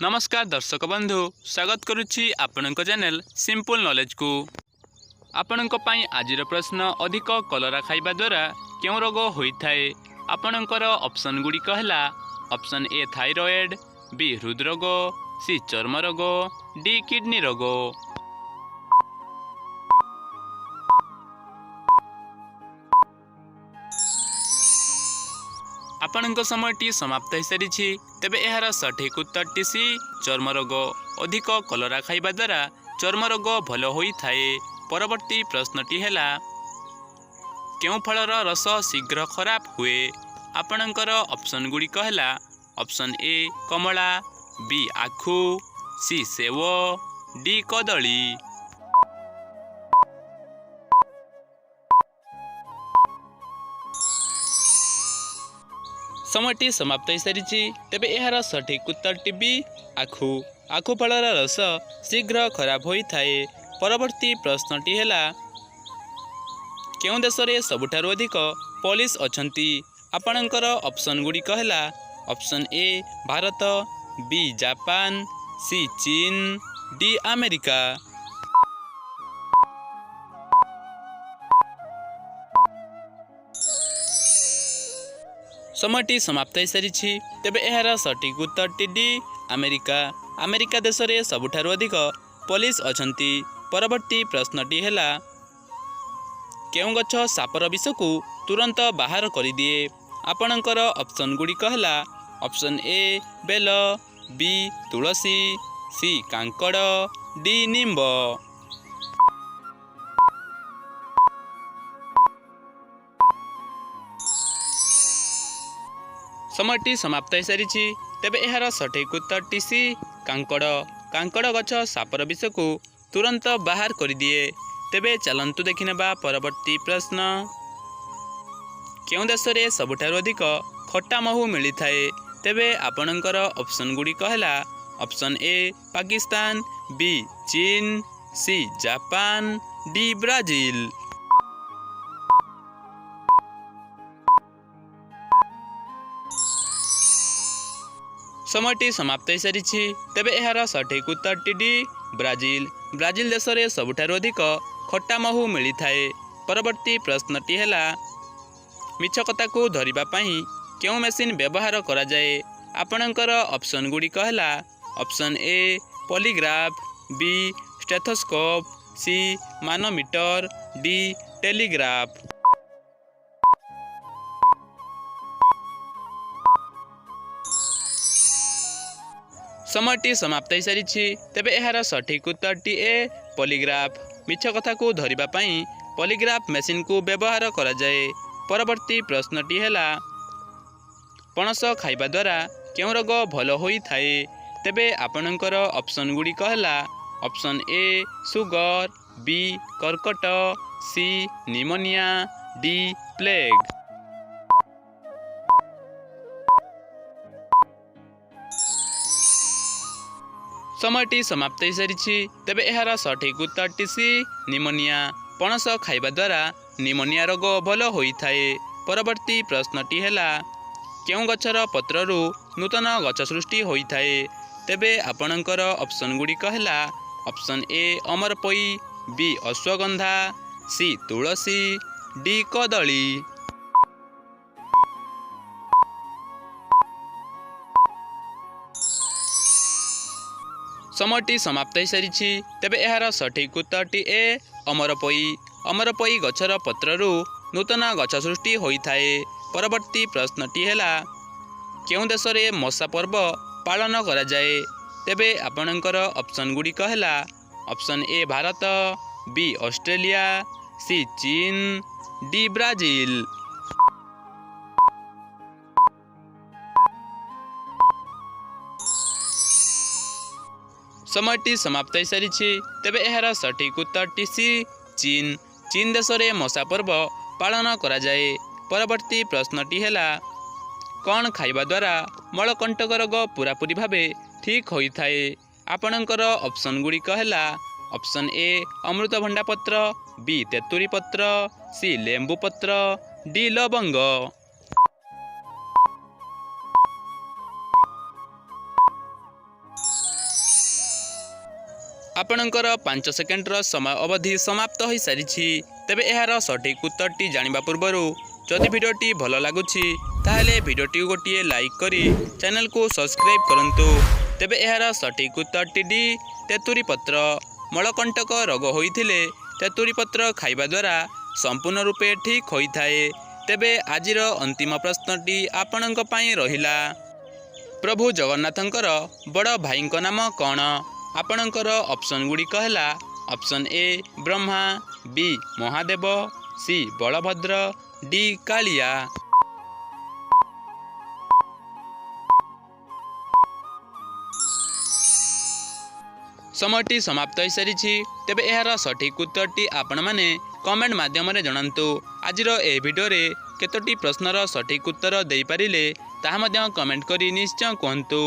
नमस्कार दर्शक बंधु स्वागत करुच्ची आपणक चैनल सिंपल नॉलेज को। आपणक पई आजिर प्रश्न अधिक कलरा खाइबा द्वारा क्यों रोग होइथाए। आपणकर ऑप्शन गुडी कहला ऑप्शन ए थायराइड, बी हृदरोग, सी चर्म रोग, डी किडनी रोग। आपणक समयटी समाप्त हो सारी तेबे यार सठिक उत्तरटी सी चर्म रोग। अधिक कलरा खाइबा द्वारा चर्म रोग भल होइथाए। परवर्ती प्रश्नटी हैला केउं फलर रस शीघ्र खराब हुए। आपणकर ऑप्शन गुडी कहला ऑप्शन ए कमला, बी आखु, सी सेव, डी कदली। समयटी समाप्त हो सारी तेबे यार सठिक उत्तरटी बी आखु। आखु फलर रस शीघ्र खराब होइथाए। परवर्ती प्रश्नटी हैला केउं देश रे सबुठारु अधिक पुलिस अछंती। आपणकर ऑप्शन गुडी कहला option A Bharat, B Japan, C चीन, डी अमेरिका। समयटी समाप्त हो सारी तेबे यार सठिक उत्तरटी डी अमेरिका। अमेरिका देश रे सबुठारु अधिक पुलिस अछंती। परवर्ती प्रश्नटी हैला केउं गछ सापर विष को तुरंत बाहर कर दिए। आपणकर ऑप्शन गुडी कहला ऑप्शन ए बेल, बी तुलसी, सी कांकड़, डी निम्ब। समयटी समाप्त हो सारी तेबे यार सठिक उत्तरटी सी कांकड़। कांकड़ गछ सापर विष को तुरंत बाहर कर दिए। तेबे चलंतु देखिनेबा परवर्ती प्रश्न केउं देश रे सबुठारु अधिक खट्टा महू मिली थाए। तेबे आपणकर ऑप्शन गुडी कहला ऑप्शन ए पाकिस्तान, बी चीन, सी जापान, डी ब्राजील। समयटी समाप्त हो सारी तेबे यार सठिक उत्तरटी डी ब्राजील। ब्राजील देश रे सबुठारु अधिक खट्टा महू मिली थाए। परवर्ती प्रश्नटी हैला मिछ कथा को धरिबा पई केउं मेसिन व्यवहार करा जाए। आपणकर ऑप्शन गुडी कहला option A polygraph, B stethoscope, C manometer, D telegraph. समयटी समाप्त हो सारी तेबे यार सठिक उत्तरटी ए पॉलीग्राफ। मिछ कथा को धरिबा पई पॉलीग्राफ मेसिन को व्यवहार करा जाए। परवर्ती प्रश्नटी हैला पणस खाइबा द्वारा केउं रोग भल होई थाए। तेबे आपणकर ऑप्शन गुडी कहला ऑप्शन ए सुगर, बी कर्कट, सी निमोनिया, डी प्लेग। समयटी समाप्त हो सारी तेबे यार सठिक उत्तरटी सी निमोनिया। पणस खाइबा द्वारा निमोनिया रोग भल होइथाए। परवर्ती प्रश्नटी हैला केउं गछर पत्ररू नूतन गछ सृष्टि होइथाए। तेबे आपणकर ऑप्शन गुडी कहला ऑप्शन ए अमरपई, बी अश्वगंधा, सी तुलसी, डी कदली। समयटी समाप्त हो सारी तेबे यार सठिक उत्तरटी ए अमरपई। अमरपई गछर पत्ररू नूतन गछ सृष्टि होइथाए। परवर्ती प्रश्नटी हैला केउं देश रे मशा पर्व पालन करा जाए। तेबे आपणकर ऑप्शन गुडी कहला option A Bharat, B Australia, C चीन, डी ब्राजील। समयटी समाप्त हो सारी तेबे यार सठिक उत्तरटी सी चीन। चीन देश रे मशा पर्व पालन करा जाए। परवर्ती प्रश्नटी हैला कौन खाइबा द्वारा मलकंटक रोग पूरापूरी भावे ठीक होइथाए। आपणकर ऑप्शन गुडी कहला ऑप्शन ए अमृतभंडा पत्र, बी तेतुरी पत्र, सी लेंबू पत्र, डी लवंग। ଆପଣଙ୍କର 5 ସେକେଣ୍ଡର ସମୟ ଅବଧି ସମାପ୍ତ ହୋଇସାରିଛି। ତେବେ ଏହାର ସଠିକ୍ ଉତ୍ତରଟି ଜାଣିବା ପୂର୍ବରୁ ଯଦି ଭିଡ଼ିଓଟି ଭଲ ଲାଗୁଛି ତାହେଲେ ଭିଡ଼ିଓଟିକୁ ଗୋଟିଏ ଲାଇକ୍ କରି ଚ୍ୟାନେଲକୁ ସବସ୍କ୍ରାଇବ୍ କରନ୍ତୁ। ତେବେ ଏହାର ସଠିକ୍ ଉତ୍ତରଟି ଡି ତେନ୍ତୁଳି ପତ୍ର। ମଳକଣ୍ଟକ ରୋଗ ହୋଇଥିଲେ ତେନ୍ତୁଳି ପତ୍ର ଖାଇବା ଦ୍ୱାରା ସମ୍ପୂର୍ଣ୍ଣ ରୂପେ ଠିକ୍ ହୋଇଥାଏ। ତେବେ ଆଜିର ଅନ୍ତିମ ପ୍ରଶ୍ନଟି ଆପଣଙ୍କ ପାଇଁ ରହିଲା, ପ୍ରଭୁ ଜଗନ୍ନାଥଙ୍କର ବଡ଼ ଭାଇଙ୍କ ନାମ କ'ଣ? ଆପଣଙ୍କର ଅପସନ୍ ଗୁଡ଼ିକ ହେଲା option A Brahma, B Mahadev, C Balabhadra, D Kalia. ସମୟଟି ସମାପ୍ତ ହୋଇସାରିଛି। ତେବେ ଏହାର ସଠିକ୍ ଉତ୍ତରଟି ଆପଣମାନେ କମେଣ୍ଟ ମାଧ୍ୟମରେ ଜଣାନ୍ତୁ। ଆଜିର ଏହି ଭିଡ଼ିଓରେ କେତୋଟି ପ୍ରଶ୍ନର ସଠିକ୍ ଉତ୍ତର ଦେଇପାରିଲେ ତାହା ମଧ୍ୟ କମେଣ୍ଟ କରି ନିଶ୍ଚୟ କୁହନ୍ତୁ।